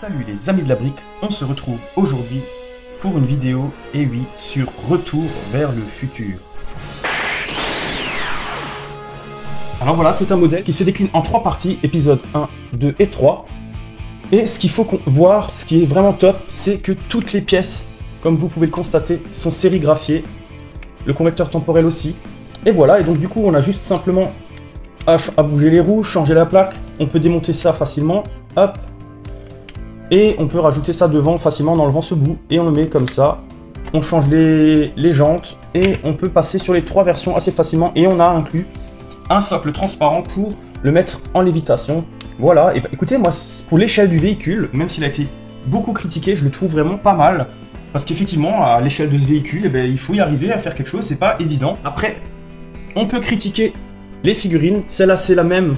Salut les amis de la brique, on se retrouve aujourd'hui pour une vidéo, et oui, sur Retour vers le futur. Alors voilà, c'est un modèle qui se décline en 3 parties, épisode 1, 2 et 3. Et ce qu'il faut voir, ce qui est vraiment top, c'est que toutes les pièces, comme vous pouvez le constater, sont sérigraphiées. Le convecteur temporel aussi. Et voilà, et donc du coup, on a juste simplement à bouger les roues, changer la plaque. On peut démonter ça facilement, hop. Et on peut rajouter ça devant facilement en enlevant ce bout. Et on le met comme ça. On change les jantes. Et on peut passer sur les 3 versions assez facilement. Et on a inclus un socle transparent pour le mettre en lévitation. Voilà, et bah, écoutez, moi, pour l'échelle du véhicule, même s'il a été beaucoup critiqué, je le trouve vraiment pas mal. Parce qu'effectivement, à l'échelle de ce véhicule, eh ben, il faut y arriver à faire quelque chose, c'est pas évident. Après, on peut critiquer les figurines. Celle-là, c'est la même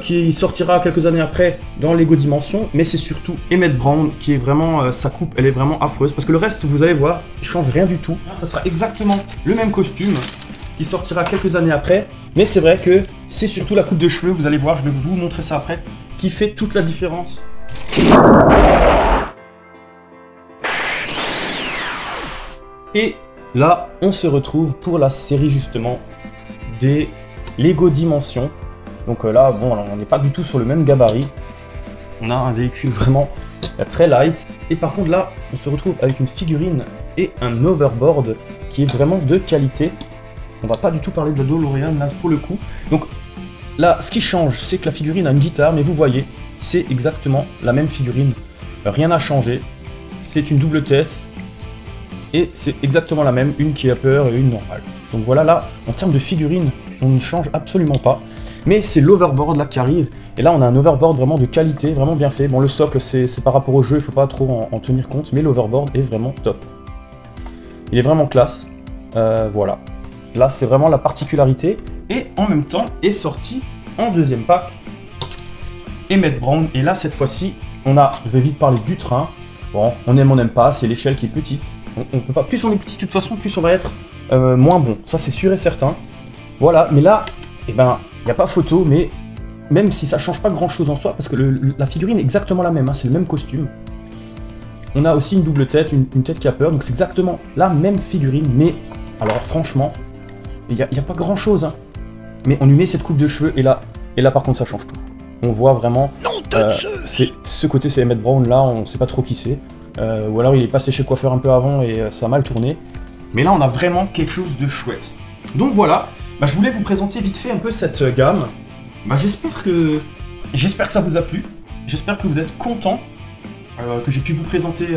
qui sortira quelques années après dans Lego Dimension. Mais c'est surtout Emmett Brown qui est vraiment, sa coupe, elle est vraiment affreuse. Parce que le reste, vous allez voir, il change rien du tout. Ça sera exactement le même costume qui sortira quelques années après. Mais c'est vrai que c'est surtout la coupe de cheveux, vous allez voir, je vais vous montrer ça après, qui fait toute la différence. Et là, on se retrouve pour la série justement des Lego Dimension. Donc là, bon, on n'est pas du tout sur le même gabarit. On a un véhicule vraiment très light. Et par contre là, on se retrouve avec une figurine et un overboard qui est vraiment de qualité. On va pas du tout parler de la DeLorean là pour le coup. Donc là, ce qui change, c'est que la figurine a une guitare, mais vous voyez, c'est exactement la même figurine. Rien n'a changé. C'est une double tête. Et c'est exactement la même, une qui a peur et une normale. Donc voilà, là, en termes de figurine, on ne change absolument pas. Mais c'est l'overboard là qui arrive. Et là, on a un overboard vraiment de qualité, vraiment bien fait. Bon, le socle, c'est par rapport au jeu, il ne faut pas trop en tenir compte. Mais l'overboard est vraiment top. Il est vraiment classe. Voilà. Là, c'est vraiment la particularité. Et en même temps, est sorti en deuxième pack Emmett Brown. Et là, cette fois-ci, on a, je vais vite parler du train. Bon, on n'aime pas, c'est l'échelle qui est petite. On peut pas, plus on est petit de toute façon, plus on va être moins bon. Ça, c'est sûr et certain. Voilà, mais là, eh ben, il n'y a pas photo, mais même si ça change pas grand-chose en soi, parce que la figurine est exactement la même, hein, c'est le même costume. On a aussi une double tête, une tête qui a peur, donc c'est exactement la même figurine, mais alors franchement, il n'y a pas grand-chose. Hein. Mais on lui met cette coupe de cheveux, et là par contre, ça change tout. On voit vraiment, ce côté, c'est Emmett Brown, là, on sait pas trop qui c'est. Ou alors il est passé chez le coiffeur un peu avant et ça a mal tourné. Mais là, on a vraiment quelque chose de chouette. Donc voilà, bah, je voulais vous présenter vite fait un peu cette gamme. Bah, j'espère que ça vous a plu. J'espère que vous êtes contents que j'ai pu vous présenter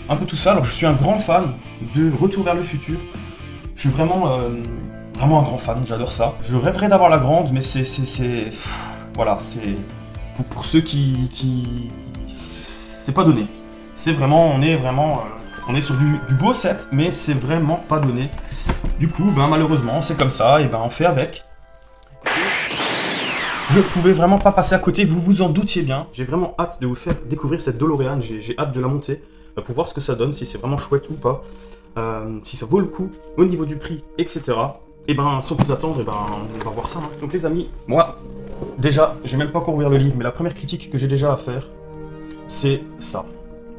un peu tout ça. Alors je suis un grand fan de Retour vers le futur. Je suis vraiment un grand fan, j'adore ça. Je rêverais d'avoir la grande, mais voilà, c'est pour ceux qui c'est pas donné. C'est vraiment, on est sur du beau set, mais c'est vraiment pas donné. Du coup, ben malheureusement, c'est comme ça, et ben on fait avec. Je pouvais vraiment pas passer à côté, vous vous en doutiez bien. J'ai vraiment hâte de vous faire découvrir cette DeLorean, j'ai hâte de la monter, pour voir ce que ça donne, si c'est vraiment chouette ou pas, si ça vaut le coup au niveau du prix, etc. Et ben sans plus attendre, et ben on va voir ça. Hein. Donc les amis, moi, déjà, j'ai même pas encore ouvert le livre, mais la première critique que j'ai déjà à faire, c'est ça.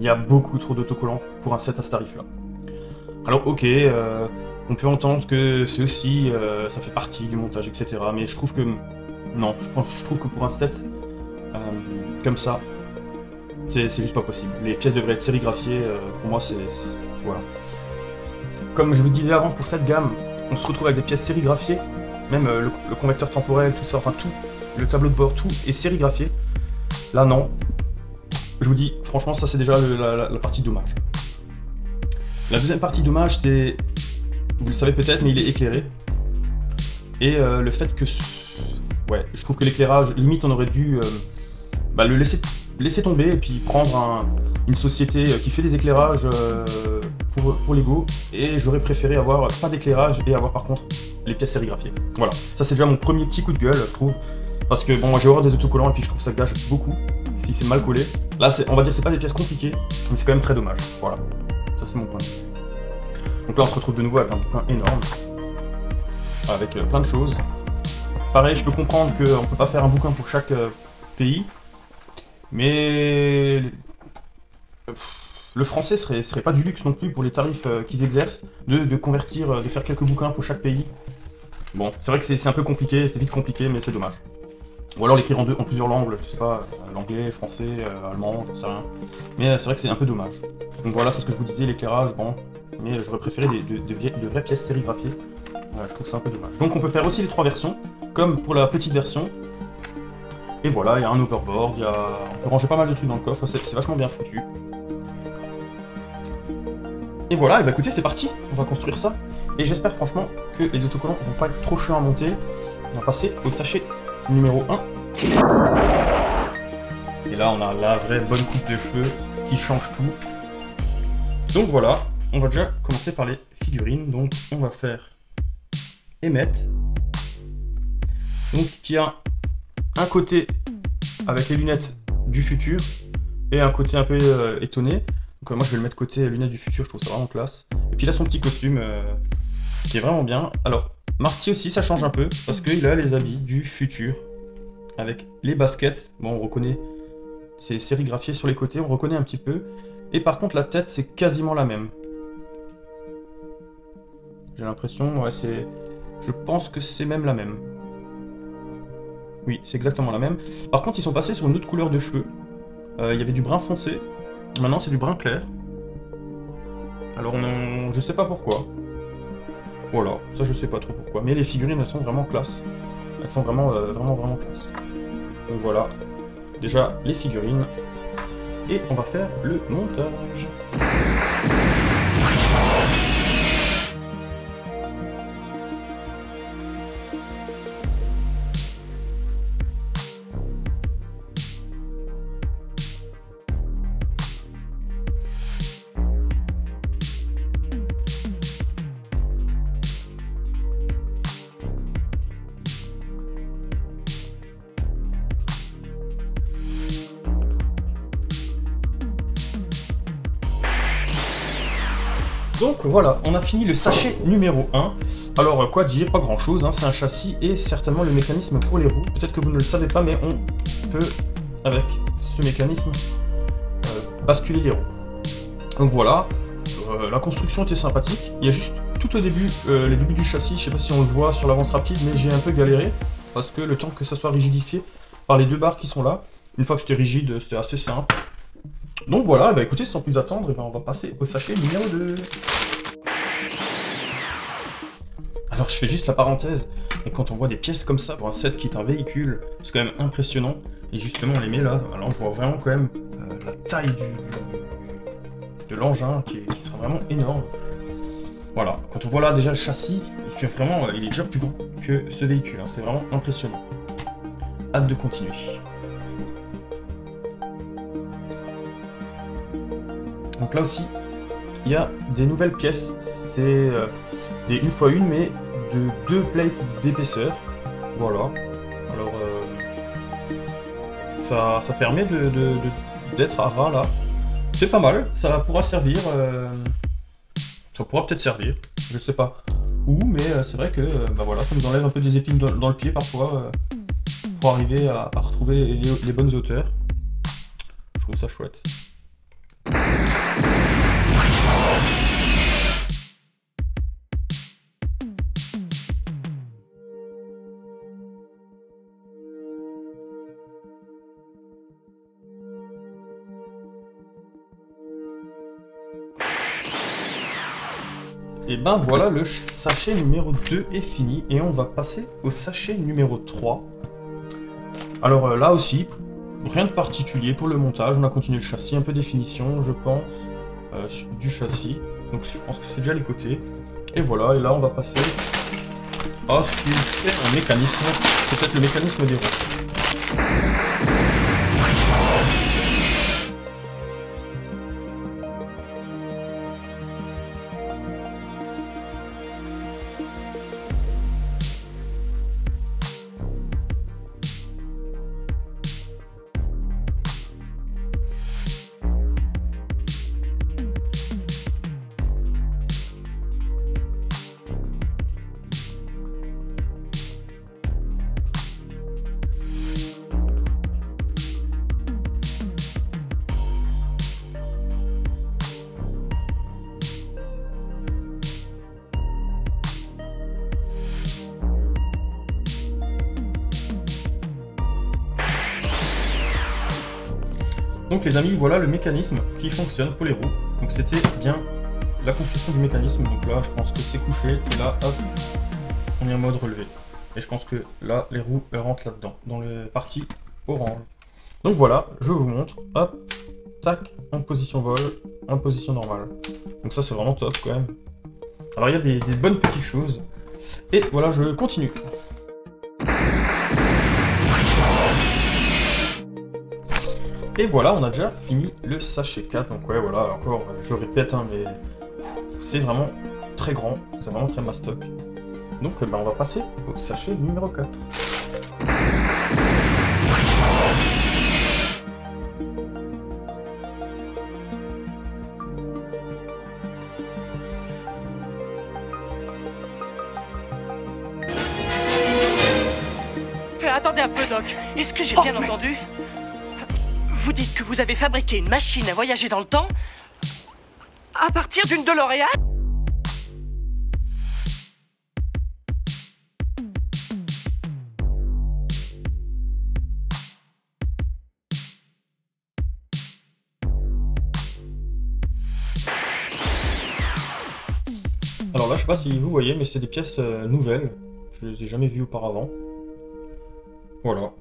Il y a beaucoup trop d'autocollants pour un set à ce tarif-là. Alors ok, on peut entendre que c'est aussi, ça fait partie du montage, etc. Mais je trouve que, non, je trouve que pour un set comme ça, c'est juste pas possible. Les pièces devraient être sérigraphiées, pour moi c'est voilà. Comme je vous disais avant, pour cette gamme, on se retrouve avec des pièces sérigraphiées, même le convecteur temporel, tout ça, enfin tout, le tableau de bord, tout est sérigraphié. Là non. Je vous dis, franchement, ça c'est déjà la partie dommage. La deuxième partie dommage, c'est, vous le savez peut-être, mais il est éclairé. Et le fait que, ouais, je trouve que l'éclairage, limite on aurait dû le laisser tomber et puis prendre une société qui fait des éclairages pour Lego. Et j'aurais préféré avoir pas d'éclairage et avoir par contre les pièces sérigraphiées. Voilà, ça c'est déjà mon premier petit coup de gueule, je trouve. Parce que bon, j'ai horreur des autocollants et puis je trouve que ça gâche beaucoup si c'est mal collé. Là, on va dire que c'est pas des pièces compliquées, mais c'est quand même très dommage. Voilà, ça c'est mon point de vue. Donc là, on se retrouve de nouveau avec un bouquin énorme, avec plein de choses. Pareil, je peux comprendre qu'on peut pas faire un bouquin pour chaque pays, mais le français serait pas du luxe non plus pour les tarifs qu'ils exercent, de convertir, de faire quelques bouquins pour chaque pays. Bon, c'est vrai que c'est un peu compliqué, c'est vite compliqué, mais c'est dommage. Ou alors l'écrire en plusieurs langues, je sais pas, l'anglais, français, allemand, j'en sais rien. Mais c'est vrai que c'est un peu dommage. Donc voilà, c'est ce que je vous disais, l'éclairage, bon. Mais j'aurais préféré de vraies pièces sérigraphiées. Je trouve ça un peu dommage. Donc on peut faire aussi les 3 versions, comme pour la petite version. Et voilà, il y a un overboard, on peut ranger pas mal de trucs dans le coffre, c'est vachement bien foutu. Et voilà, et bah écoutez, c'est parti, on va construire ça. Et j'espère franchement que les autocollants vont pas être trop chiants à monter. On va passer au sachet numéro 1. Et là, on a la vraie bonne coupe de cheveux qui change tout. Donc voilà, on va déjà commencer par les figurines. Donc on va faire Emmett. Donc qui a un côté avec les lunettes du futur et un côté un peu étonné. Donc moi je vais le mettre côté lunettes du futur, je trouve ça vraiment classe. Et puis là son petit costume qui est vraiment bien. Alors Marty aussi ça change un peu parce qu'il a les habits du futur avec les baskets. Bon on reconnaît, c'est sérigraphié sur les côtés, on reconnaît un petit peu. Et par contre la tête c'est quasiment la même. J'ai l'impression, ouais je pense que c'est même la même. Oui, c'est exactement la même. Par contre, ils sont passés sur une autre couleur de cheveux. Il y avait du brun foncé. Maintenant, c'est du brun clair. Alors, je sais pas pourquoi. Voilà, ça je sais pas trop pourquoi. Mais les figurines, elles sont vraiment classe. Elles sont vraiment classe. Donc voilà. Déjà, les figurines. Et on va faire le montage. Donc voilà, on a fini le sachet numéro 1. Alors quoi dire, pas grand chose, hein, c'est un châssis et certainement le mécanisme pour les roues. Peut-être que vous ne le savez pas, mais on peut, avec ce mécanisme, basculer les roues. Donc voilà, la construction était sympathique. Il y a juste tout au début, les débuts du châssis, je sais pas si on le voit sur l'avance rapide, mais j'ai un peu galéré. Parce que le temps que ça soit rigidifié par les 2 barres qui sont là, une fois que c'était rigide, c'était assez simple. Donc voilà, bah écoutez, sans plus attendre, on va passer au sachet numéro 2. Alors je fais juste la parenthèse, et quand on voit des pièces comme ça pour un set qui est un véhicule, c'est quand même impressionnant. Et justement on les met là, alors on voit vraiment quand même la taille de l'engin qui sera vraiment énorme. Voilà, quand on voit là déjà le châssis, il est déjà plus grand que ce véhicule, hein. C'est vraiment impressionnant. Hâte de continuer. Donc là aussi, il y a des nouvelles pièces, c'est des 1x1 mais de 2 plates d'épaisseur. Voilà. Alors ça permet d'être à ras là. C'est pas mal, ça pourra servir. Ça pourra peut-être servir, je sais pas où, mais c'est vrai que bah voilà, ça nous enlève un peu des épines dans le pied parfois pour arriver à retrouver les bonnes hauteurs. Je trouve ça chouette. Et ben voilà, le sachet numéro 2 est fini et on va passer au sachet numéro 3. Alors là aussi, rien de particulier pour le montage, on a continué le châssis, un peu de définition je pense, du châssis, donc je pense que c'est déjà les côtés. Et voilà, et là on va passer à ce qui fait un mécanisme, peut-être le mécanisme des roues. Donc les amis, voilà le mécanisme qui fonctionne pour les roues. Donc c'était bien la construction du mécanisme. Donc là, je pense que c'est couché. Et là, hop, on est en mode relevé. Et je pense que là, les roues, elles rentrent là-dedans, dans le parti orange. Donc voilà, je vous montre. Hop, tac, en position vol, en position normale. Donc ça, c'est vraiment top quand même. Alors il y a des bonnes petites choses. Et voilà, je continue. Et voilà, on a déjà fini le sachet 4. Donc ouais, voilà, encore, je le répète, hein, mais c'est vraiment très grand, c'est vraiment très mastoc. Donc on va passer au sachet numéro 4. Attendez un peu, Doc. Est-ce que j'ai bien entendu? Vous dites que vous avez fabriqué une machine à voyager dans le temps à partir d'une DeLorean? Alors là, je sais pas si vous voyez, mais c'est des pièces nouvelles. Je les ai jamais vues auparavant. Voilà.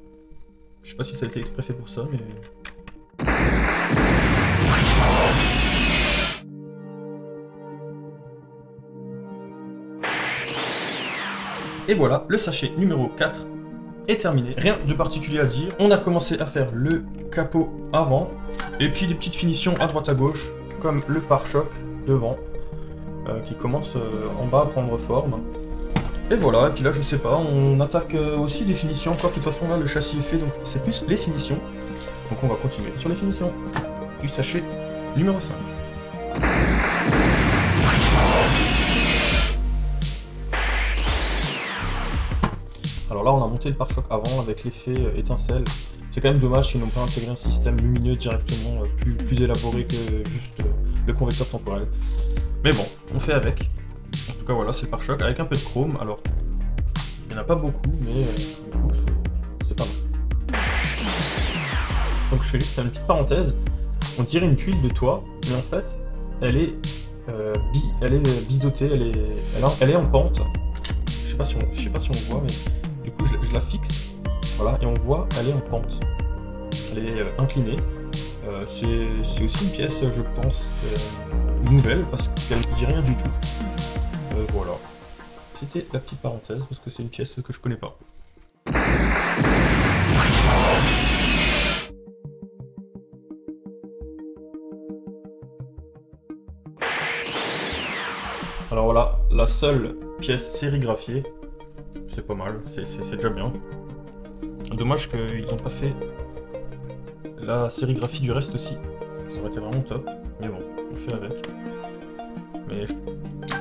Je sais pas si ça a été exprès fait pour ça, mais... Et voilà, le sachet numéro 4 est terminé. Rien de particulier à dire. On a commencé à faire le capot avant, et puis des petites finitions à droite à gauche, comme le pare-choc devant, qui commence en bas à prendre forme. Et voilà, et puis là je sais pas, on attaque aussi des finitions, encore de toute façon là le châssis est fait, donc c'est plus les finitions. Donc on va continuer sur les finitions du sachet numéro 5. Alors là on a monté le pare-choc avant avec l'effet étincelle. C'est quand même dommage qu'ils n'ont pas intégré un système lumineux directement plus élaboré que juste le convecteur temporel. Mais bon, on fait avec. En tout cas voilà, c'est le pare-choc avec un peu de chrome. Alors, il n'y en a pas beaucoup, mais du coup, c'est pas mal. Donc je fais juste une petite parenthèse. On dirait une tuile de toit, mais en fait, elle est biseautée, elle est en pente. Je sais pas si on voit, mais du coup je la fixe. Voilà, et on voit, elle est en pente. Elle est inclinée. C'est aussi une pièce, je pense, nouvelle, parce qu'elle ne dit rien du tout. Voilà. C'était la petite parenthèse, parce que c'est une pièce que je connais pas. Alors voilà, la seule pièce sérigraphiée. C'est pas mal, c'est déjà bien. Dommage qu'ils n'ont pas fait la sérigraphie du reste aussi. Ça aurait été vraiment top. Mais bon, on fait avec. Mais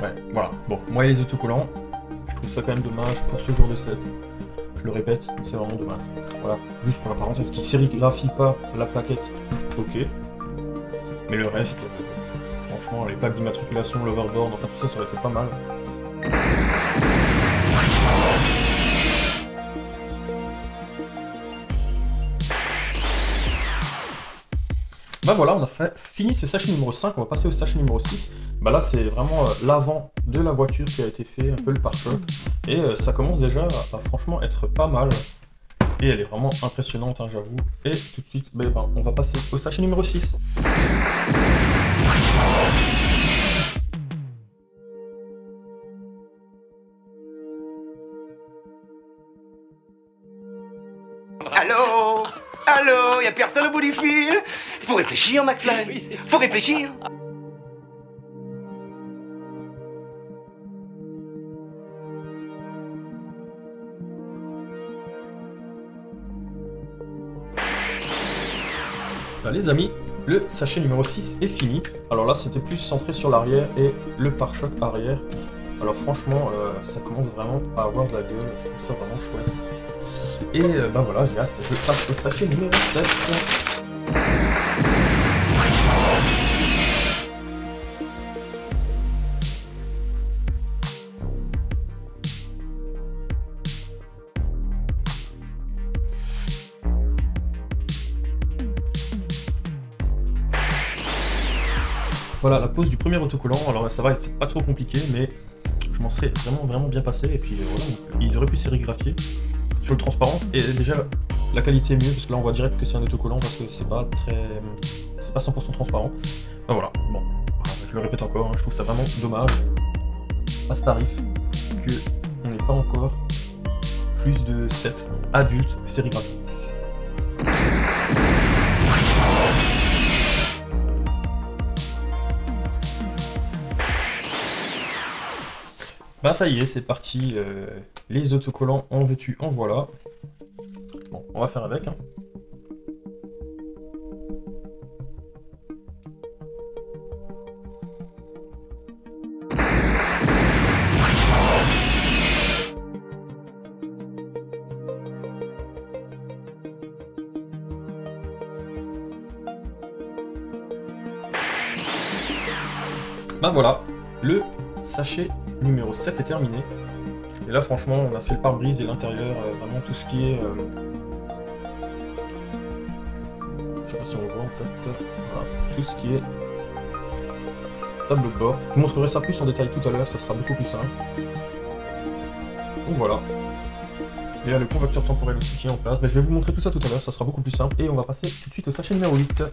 ouais, voilà. Bon, moi et les autocollants, je trouve ça quand même dommage pour ce genre de set. Je le répète, c'est vraiment dommage. Voilà, juste pour la parenthèse, qui sérigraphie pas la plaquette, ok. Mais le reste, franchement, les plaques d'immatriculation, l'overboard, enfin tout ça, ça aurait été pas mal. Bah voilà, on a fini ce sachet numéro 5, on va passer au sachet numéro 6. Bah là c'est vraiment l'avant de la voiture qui a été fait, un peu le pare-choc. Et ça commence déjà à franchement être pas mal. Et elle est vraiment impressionnante, hein, j'avoue. Et tout de suite, bah, on va passer au sachet numéro 6. Allô? Allô? Y'a personne au bout du fil? Faut réfléchir, McFly. Faut réfléchir. Bah, les amis, le sachet numéro 6 est fini. Alors là, c'était plus centré sur l'arrière et le pare-choc arrière. Alors franchement, ça commence vraiment à avoir de la gueule. Je trouve ça vraiment chouette. Et bah voilà, j'ai hâte. Je passe au sachet numéro 7. Voilà la pose du premier autocollant. Alors ça va, c'est pas trop compliqué, mais je m'en serais vraiment bien passé. Et puis voilà, ils auraient pu sérigraphier sur le transparent. Et déjà la qualité est mieux parce que là on voit direct que c'est un autocollant parce que c'est pas 100% transparent. Ben voilà, bon, je le répète encore, hein, je trouve ça vraiment dommage à ce tarif que on n'ait pas encore plus de 7 adultes sérigraphiés. Bah ça y est, c'est parti, les autocollants en veux-tu, en voilà. Bon, on va faire avec. Hein. Bah voilà, le sachet numéro 7 est terminé. Et là franchement on a fait le pare-brise et l'intérieur, vraiment tout ce qui est... je sais pas si on voit en fait, voilà, tout ce qui est tableau de bord. Je vous montrerai ça plus en détail tout à l'heure, ça sera beaucoup plus simple. Donc voilà. Et là le convecteur temporel aussi qui est en place. Mais je vais vous montrer tout ça tout à l'heure, ça sera beaucoup plus simple. Et on va passer tout de suite au sachet numéro 8.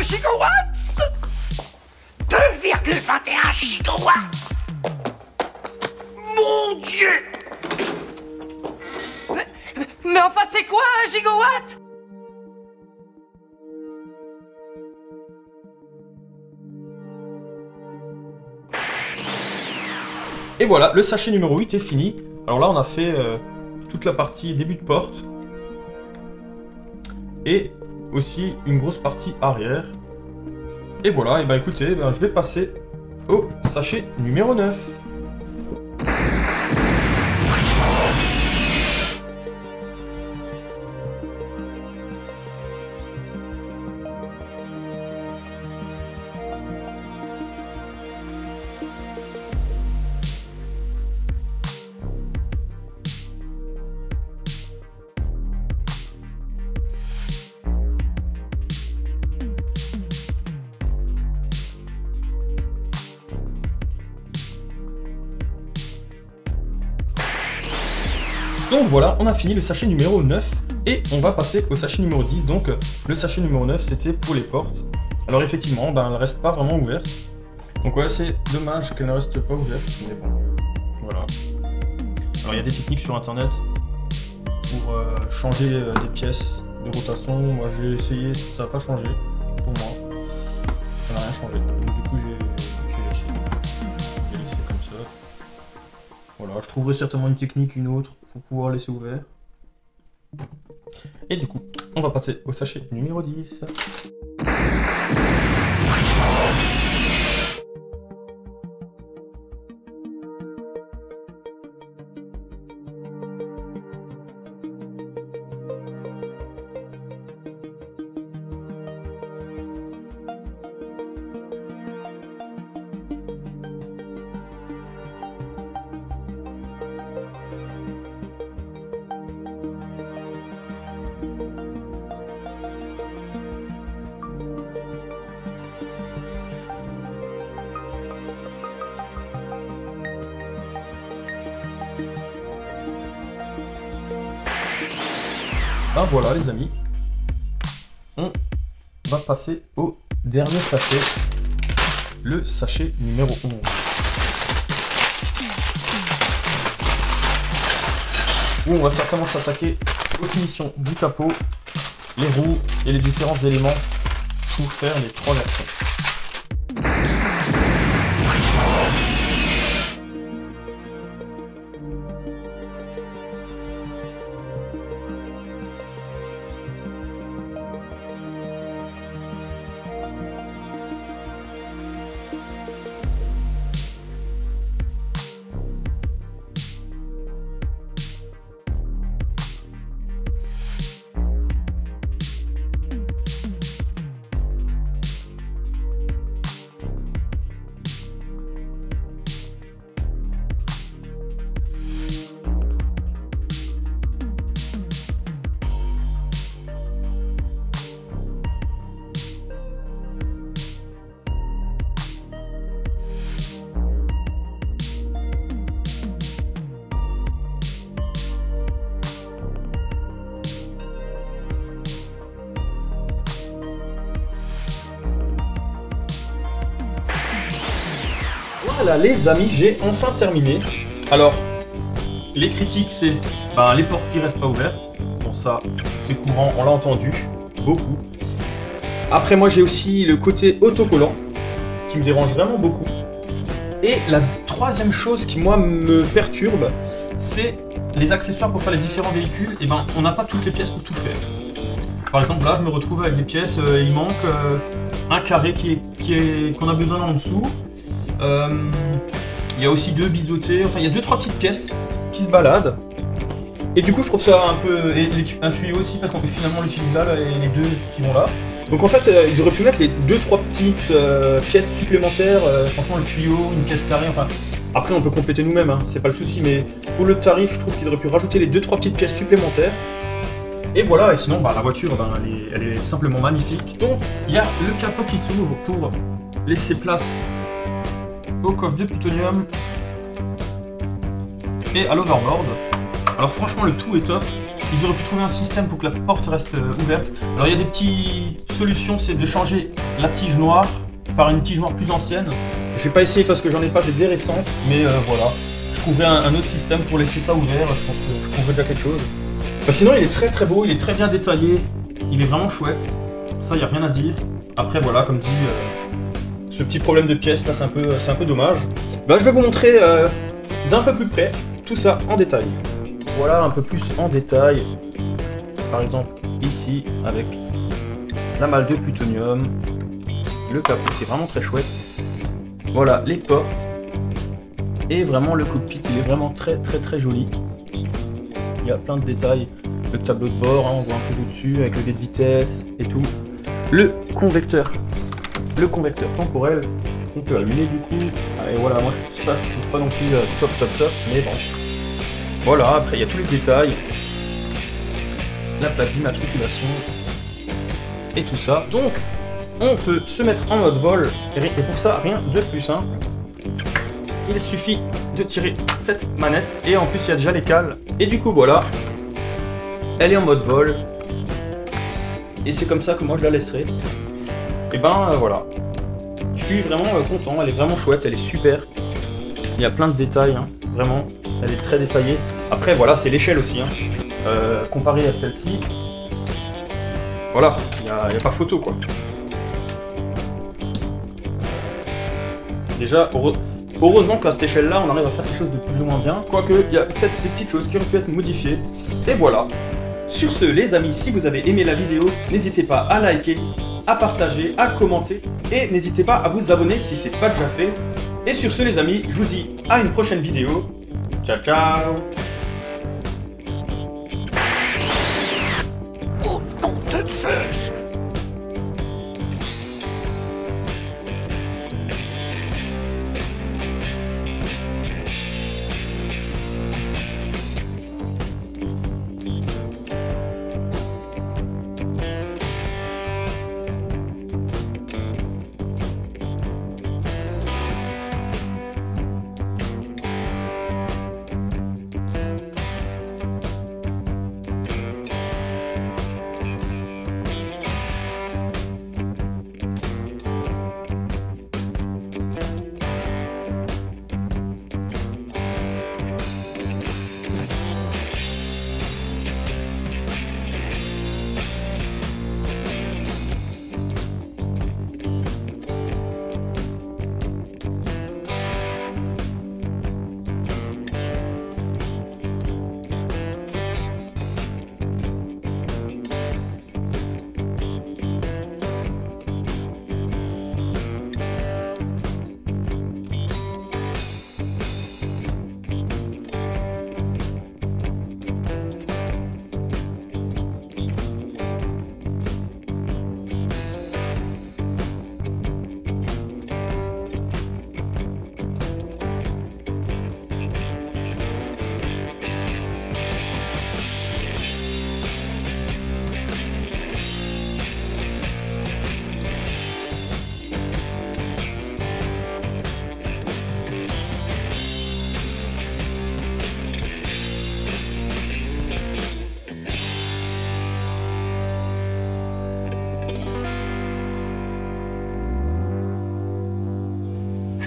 Gigawatts 2,21 gigawatts. Mon Dieu. Mais enfin, c'est quoi un gigawatt? Et voilà, le sachet numéro 8 est fini. Alors là, on a fait toute la partie début de porte. Et aussi une grosse partie arrière. Et voilà, et bah écoutez, je vais passer au sachet numéro 9. Donc voilà, on a fini le sachet numéro 9 et on va passer au sachet numéro 10. Donc le sachet numéro 9 c'était pour les portes. Alors effectivement, elle ne reste pas vraiment ouverte. Donc ouais, c'est dommage qu'elle ne reste pas ouverte, mais bon, voilà. Alors il y a des techniques sur internet pour changer des pièces de rotation. Moi j'ai essayé, ça n'a pas changé pour moi. Ça n'a rien changé. Donc du coup j'ai laissé comme ça. Voilà, je trouverai certainement une technique, une autre, pour pouvoir laisser ouvert. Et du coup, on va passer au sachet numéro 10. Ben voilà les amis, on va passer au dernier sachet, le sachet numéro 11. Où on va certainement s'attaquer aux finitions du capot, les roues et les différents éléments pour faire les 3 versions. voilà les amis, j'ai enfin terminé. Alors, les critiques c'est les portes qui restent pas ouvertes. Bon ça, c'est courant, on l'a entendu, beaucoup. Après moi j'ai aussi le côté autocollant, qui me dérange vraiment beaucoup. Et la troisième chose qui moi me perturbe, c'est les accessoires pour faire les différents véhicules. Et on n'a pas toutes les pièces pour tout faire. Par exemple là je me retrouve avec des pièces, il manque un carré qu'on a besoin en dessous. Il y a aussi 2 biseautés, enfin il y a 2-3 petites pièces qui se baladent. Et du coup je trouve ça un peu... Et un tuyau aussi parce qu'on peut finalement l'utiliser là et les 2 qui vont là. Donc en fait ils auraient pu mettre les 2-3 petites pièces supplémentaires, franchement le tuyau, une pièce carrée, enfin... Après on peut compléter nous-mêmes, hein, c'est pas le souci, mais pour le tarif je trouve qu'ils auraient pu rajouter les 2-3 petites pièces supplémentaires. Et voilà, et sinon la voiture elle est simplement magnifique. Donc il y a le capot qui s'ouvre pour laisser place au coffre de plutonium et à l'overboard. Alors franchement le tout est top. Ils auraient pu trouver un système pour que la porte reste ouverte. Alors il y a des petites solutions, c'est de changer la tige noire par une tige noire plus ancienne. Je vais pas essayer parce que j'en ai pas, j'ai des récentes, mais voilà. Je trouverai un autre système pour laisser ça ouvert, je pense que je trouverai déjà quelque chose. Sinon il est très très beau, il est très bien détaillé, il est vraiment chouette. Ça il n'y a rien à dire. Après voilà, comme dit, ce petit problème de pièces là c'est un peu dommage. Je vais vous montrer d'un peu plus près tout ça en détail. Voilà un peu plus en détail, par exemple ici avec la malle de plutonium, le capot c'est vraiment très chouette, voilà les portes, et vraiment le cockpit il est vraiment très joli, il y a plein de détails, le tableau de bord, hein, on voit un peu au-dessus avec le guide de vitesse et tout, le convecteur temporel qu'on peut allumer du coup, et voilà moi je trouve pas non plus top, mais bon. Voilà, après il y a tous les détails, la plaque d'immatriculation et tout ça. Donc on peut se mettre en mode vol et pour ça rien de plus simple. Il suffit de tirer cette manette et en plus il y a déjà les cales. Et du coup voilà, elle est en mode vol et c'est comme ça que moi je la laisserai. Et voilà, je suis vraiment content, elle est vraiment chouette, elle est super. Il y a plein de détails, hein, vraiment. Elle est très détaillée. Après voilà, c'est l'échelle aussi, hein. Comparé à celle-ci, voilà, il n'y a pas photo quoi. Déjà, heureusement qu'à cette échelle-là, on arrive à faire quelque chose de plus ou moins bien. Quoique, il y a peut-être des petites choses qui auraient pu être modifiées. Et voilà. Sur ce, les amis, si vous avez aimé la vidéo, n'hésitez pas à liker, à partager, à commenter. Et n'hésitez pas à vous abonner si ce n'est pas déjà fait. Et sur ce, les amis, je vous dis à une prochaine vidéo. Ciao, ciao! Oh, nom de Zeus!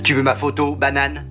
Tu veux ma photo, banane?